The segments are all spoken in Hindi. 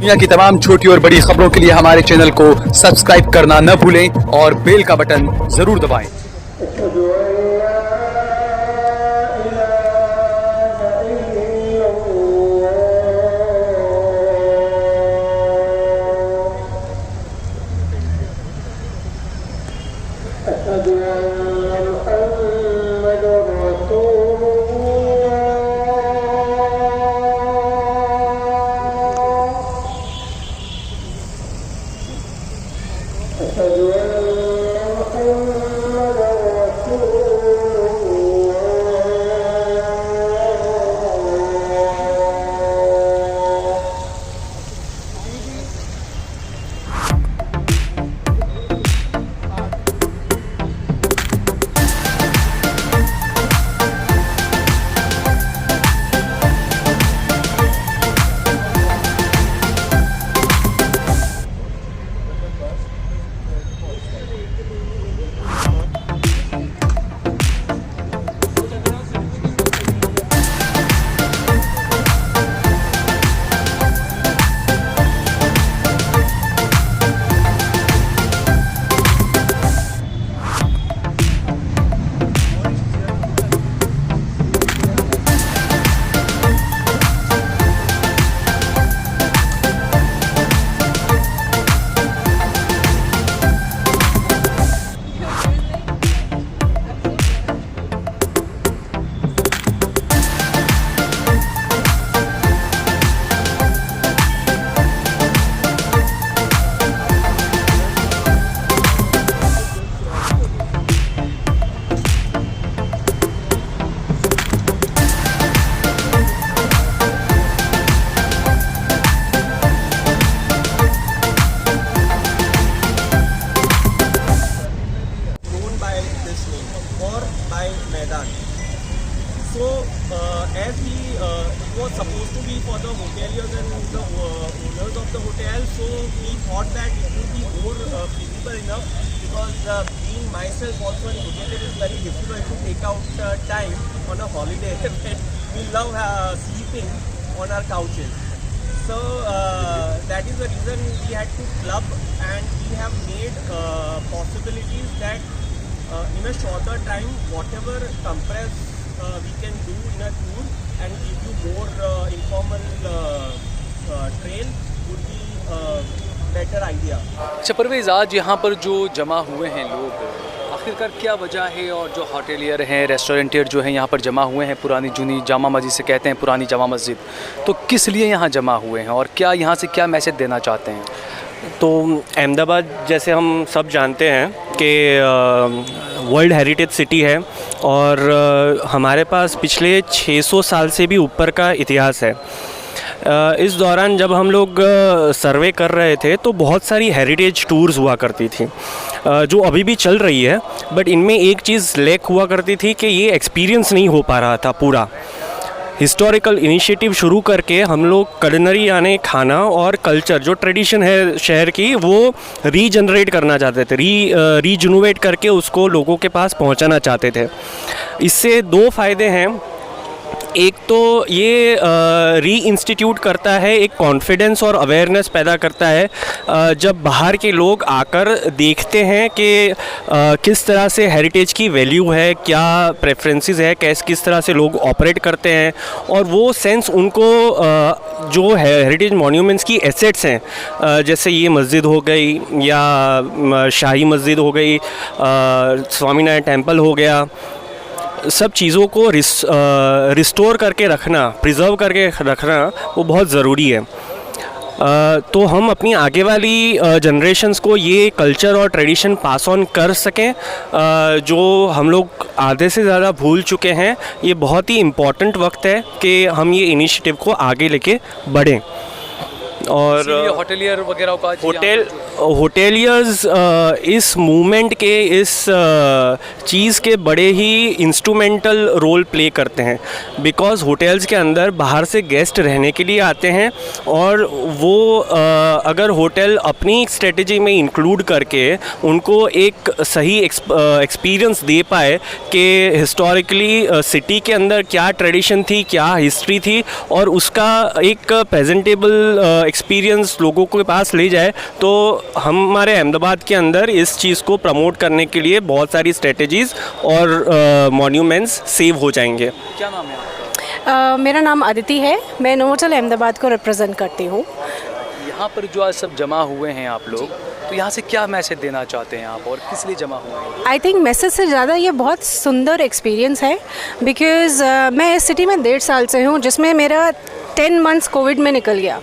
दुनिया की तमाम छोटी और बड़ी खबरों के लिए हमारे चैनल को सब्सक्राइब करना न भूलें और बेल का बटन जरूर दबाएं। So, as it was supposed to be for the hoteliers and the owners of the hotel, so we thought that it would be more feasible enough because being myself also an hotelier, it is very difficult to take out time on a holiday when we love sleeping on our couches. So that is the reason we had to club, and we have made possibilities that in a shorter time, whatever compress we can do in a tour and give you more informal trail would be better idea. अच्छा परवेज़, आज यहाँ पर जो जमा हुए हैं लोग, आखिरकार क्या वजह है? और जो होटेलियर हैं, रेस्टोरेंटियर जो हैं यहाँ पर जमा हुए हैं, पुरानी जूनी जामा मस्जिद से कहते हैं, पुरानी जामा मस्जिद, तो किस लिए यहाँ जमा हुए हैं और क्या यहाँ से क्या मैसेज देना चाहते हैं? तो अहमदाबाद जैसे हम सब जानते हैं कि वर्ल्ड हेरिटेज सिटी है और हमारे पास पिछले 600 साल से भी ऊपर का इतिहास है। इस दौरान जब हम लोग सर्वे कर रहे थे तो बहुत सारी हेरिटेज टूर्स हुआ करती थी जो अभी भी चल रही है, बट इनमें एक चीज़ लैक हुआ करती थी कि ये एक्सपीरियंस नहीं हो पा रहा था पूरा। हिस्टोरिकल इनिशिएटिव शुरू करके हम लोग कलिनरी यानी खाना और कल्चर जो ट्रेडिशन है शहर की वो रीजनरेट करना चाहते थे, रीजनोवेट करके उसको लोगों के पास पहुंचाना चाहते थे। इससे दो फ़ायदे हैं। एक तो ये री इंस्टीट्यूट करता है, एक कॉन्फिडेंस और अवेयरनेस पैदा करता है जब बाहर के लोग आकर देखते हैं कि किस तरह से हेरिटेज की वैल्यू है, क्या प्रेफरेंसेस है, किस तरह से लोग ऑपरेट करते हैं, और वो सेंस उनको जो हेरिटेज मॉन्यूमेंट्स की एसेट्स हैं जैसे ये मस्जिद हो गई या शाही मस्जिद हो गई, स्वामीनारायण टेम्पल हो गया, सब चीज़ों को रिस्टोर करके रखना, प्रिजर्व करके रखना वो बहुत ज़रूरी है। तो हम अपनी आगे वाली जनरेशन्स को ये कल्चर और ट्रेडिशन पास ऑन कर सकें जो हम लोग आधे से ज़्यादा भूल चुके हैं। ये बहुत ही इम्पॉर्टेंट वक्त है कि हम ये इनिशिएटिव को आगे लेके बढ़ें। और होटेलियर वगैरह का होटेलियर्स इस मूवमेंट के इस चीज़ के बड़े ही इंस्ट्रूमेंटल रोल प्ले करते हैं, बिकॉज़ होटल्स के अंदर बाहर से गेस्ट रहने के लिए आते हैं और वो अगर होटल अपनी स्ट्रेटजी में इंक्लूड करके उनको एक सही एक्सपीरियंस दे पाए कि हिस्टोरिकली सिटी के अंदर क्या ट्रेडिशन थी, क्या हिस्ट्री थी, और उसका एक प्रेजेंटेबल एक्सपीरियंस लोगों के पास ले जाए, तो हमारे अहमदाबाद के अंदर इस चीज़ को प्रमोट करने के लिए बहुत सारी स्ट्रेटजीज़ और मॉन्यूमेंट्स सेव हो जाएंगे। क्या नाम है आपका? मेरा नाम अदिति है, मैं नोवोटेल अहमदाबाद को रिप्रेजेंट करती हूँ। यहाँ पर जो आज सब जमा हुए हैं आप लोग, तो यहाँ से क्या मैसेज देना चाहते हैं आप और किस लिए जमा हुए हैं? आई थिंक मैसेज से ज़्यादा ये बहुत सुंदर एक्सपीरियंस है, बिकॉज़ मैं इस सिटी में 1.5 साल से हूँ, जिसमें मेरा 10 मंथ्स कोविड में निकल गया।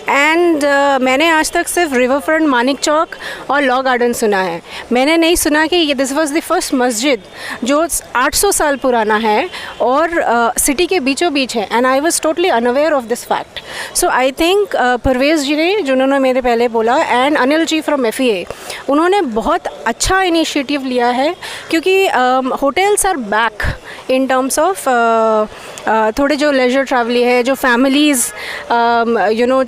एंड मैंने आज तक सिर्फ रिवर फ्रंट, मानिक चौक और लॉ गार्डन सुना है। मैंने नहीं सुना कि ये दिस वाज द फर्स्ट मस्जिद जो 800 साल पुराना है और सिटी के बीचों बीच है। And I was totally unaware of this fact. So I think Parvez ji ने, जिन्होंने मेरे पहले बोला, and Anil ji from FEA, उन्होंने बहुत अच्छा इनिशिएटिव लिया है, क्योंकि hotels are back in terms of थोड़े जो लेजर ट्रैवली है, जो फैमिलीज़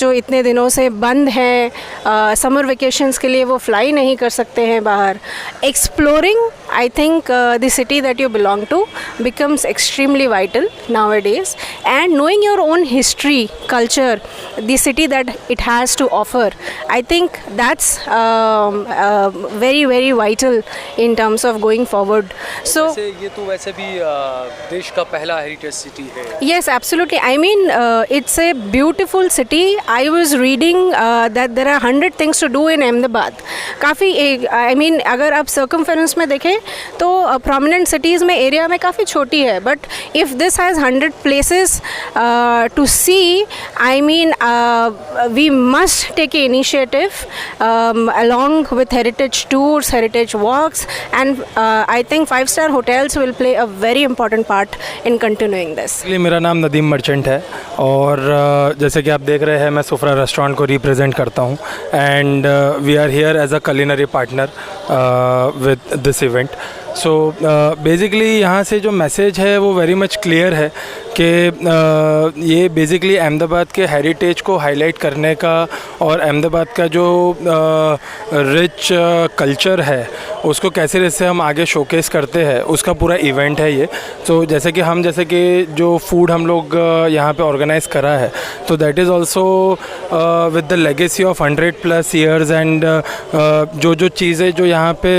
जो इतने दिनों से बंद हैं, समर वेकेशंस के लिए वो फ्लाई नहीं कर सकते हैं बाहर। Exploring, I think the city that you belong to becomes extremely vital nowadays, and knowing your own history, culture, the city that it has to offer, I think that's very very vital in terms of going forward. So ये तो वैसे भी देश का पहला हेरिटेज सिटी है। yes, absolutely. I mean, it's a beautiful city. I was reading that there are 100 things to do in Ahmedabad. काफ़ी, I mean, अगर आप circumference में देखें तो prominent cities में एरिया में काफ़ी छोटी है, but if this has 100 places to see, I mean, we must take an initiative along with heritage tours, heritage walks, and I think 5-star hotels will play a very important part in continuing this. मेरा नाम नदीम मर्चेंट है और जैसे कि आप देख रहे हैं, मैं सुफ्रा रेस्टोरेंट को रिप्रेजेंट करता हूँ, and we are here as a culinary partner with this event. So basically यहाँ से जो मैसेज है वो वेरी मच क्लियर है कि ये बेसिकली अहमदाबाद के हेरिटेज को हाईलाइट करने का और अहमदाबाद का जो रिच कल्चर है उसको कैसे हम आगे शोकेस करते हैं, उसका पूरा इवेंट है ये। तो जैसे कि जो फूड हम लोग यहाँ पे ऑर्गेनाइज करा है, तो that is also with the legacy of 100+ years, and जो चीज़ें जो यहाँ पे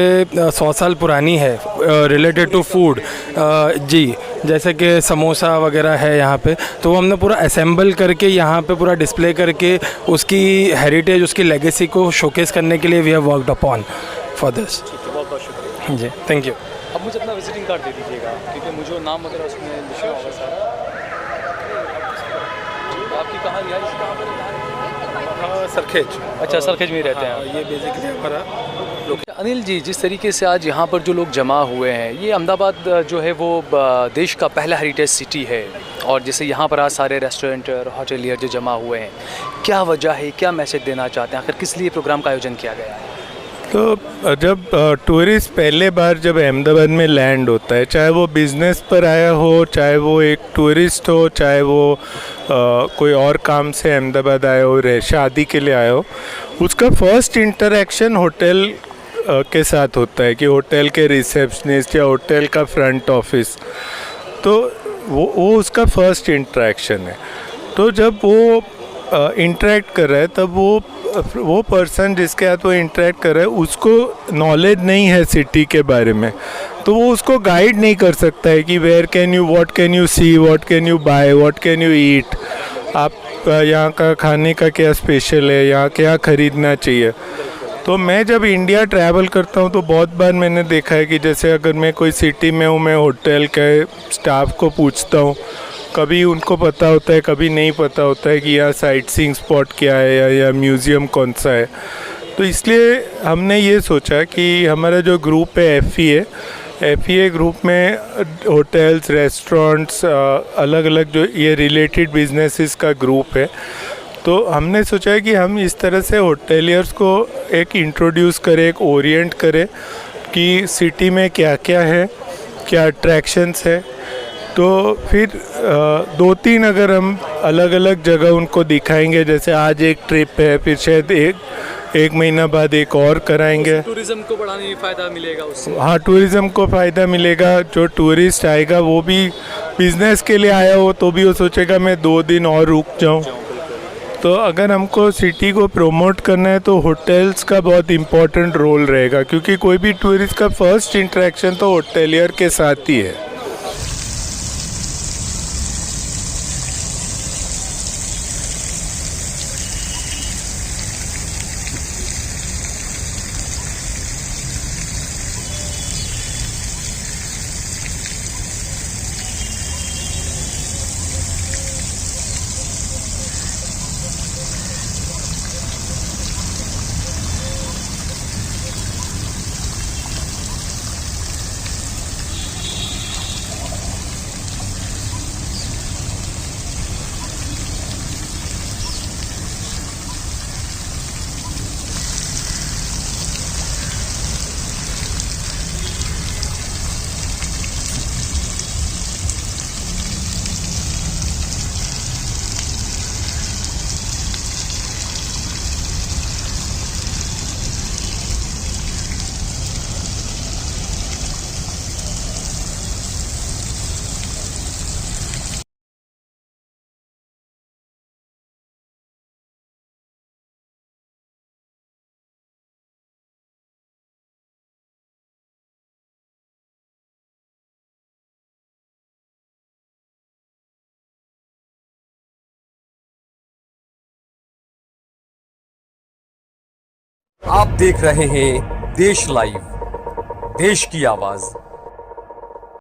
100 साल पुरानी है रिलेटेड टू फूड, जी, जैसे कि समोसा वगैरह है यहाँ पे, तो वो हमने पूरा असेंबल करके यहाँ पे पूरा डिस्प्ले करके उसकी हेरिटेज, उसकी लेगेसी को शोकेस करने के लिए we have worked upon for this. बहुत बहुत शुक्रिया जी, थैंक यू। अब मुझे अपना विजिटिंग कार्ड दे दीजिएगा, क्योंकि मुझे नाम वगैरह उसमें लिखा होगा सारा। आपकी कहाँ रिहाइश कहाँ पर है? सरखेज। अच्छा, सरखेज में ही रहते हैं। ये बेसिकली हमारा। अनिल जी, जिस तरीके से आज यहाँ पर जो लोग जमा हुए हैं, ये अहमदाबाद जो है वो देश का पहला हेरिटेज सिटी है, और जैसे यहाँ पर आज सारे रेस्टोरेंट और होटलियर जो जमा हुए हैं, क्या वजह है, क्या मैसेज देना चाहते हैं, आखिर किस लिए प्रोग्राम का आयोजन किया गया है? तो जब टूरिस्ट पहले बार जब अहमदाबाद में लैंड होता है, चाहे वो बिज़नेस पर आया हो, चाहे वो एक टूरिस्ट हो, चाहे वो कोई और काम से अहमदाबाद आया हो, शादी के लिए आया हो, उसका फर्स्ट इंटरेक्शन होटल के साथ होता है कि होटल के रिसेप्शनिस्ट या होटल का फ्रंट ऑफिस, तो वो उसका फर्स्ट इंटरेक्शन है। तो जब वो इंटरेक्ट कर रहा है, तब वो पर्सन जिसके साथ वो इंटरेक्ट कर रहा है उसको नॉलेज नहीं है सिटी के बारे में, तो वो उसको गाइड नहीं कर सकता है कि where can you, what can you see, what can you buy, what can you eat, आप यहाँ का खाने का क्या स्पेशल है, यहाँ क्या ख़रीदना चाहिए। तो मैं जब इंडिया ट्रैवल करता हूँ तो बहुत बार मैंने देखा है कि जैसे अगर मैं कोई सिटी में हूँ, मैं होटल के स्टाफ को पूछता हूँ, कभी उनको पता होता है, कभी नहीं पता होता है कि यहाँ साइट सीइंग स्पॉट क्या है या म्यूज़ियम कौन सा है। तो इसलिए हमने ये सोचा कि हमारा जो ग्रुप है FEA ग्रुप में होटल्स, रेस्टोरेंट्स, अलग अलग जो ये रिलेटेड बिजनेसेस का ग्रुप है, तो हमने सोचा है कि हम इस तरह से होटेलियर्स को एक इंट्रोड्यूस करें, एक ओरिएंट करें कि सिटी में क्या क्या है, क्या अट्रैक्शंस है। तो फिर 2-3 अगर हम अलग अलग जगह उनको दिखाएंगे, जैसे आज एक ट्रिप है, फिर शायद एक महीना बाद एक और कराएंगे। टूरिज्म को बढ़ाने में फ़ायदा मिलेगा उससे। हाँ, टूरिज़्म को फ़ायदा मिलेगा। जो टूरिस्ट आएगा वो भी बिज़नेस के लिए आया हो तो भी वो सोचेगा मैं 2 दिन और रुक जाऊँ। तो अगर हमको सिटी को प्रमोट करना है तो होटल्स का बहुत इम्पोर्टेंट रोल रहेगा, क्योंकि कोई भी टूरिस्ट का फर्स्ट इंटरेक्शन तो होटेलियर के साथ ही है। आप देख रहे हैं देश लाइव, देश की आवाज।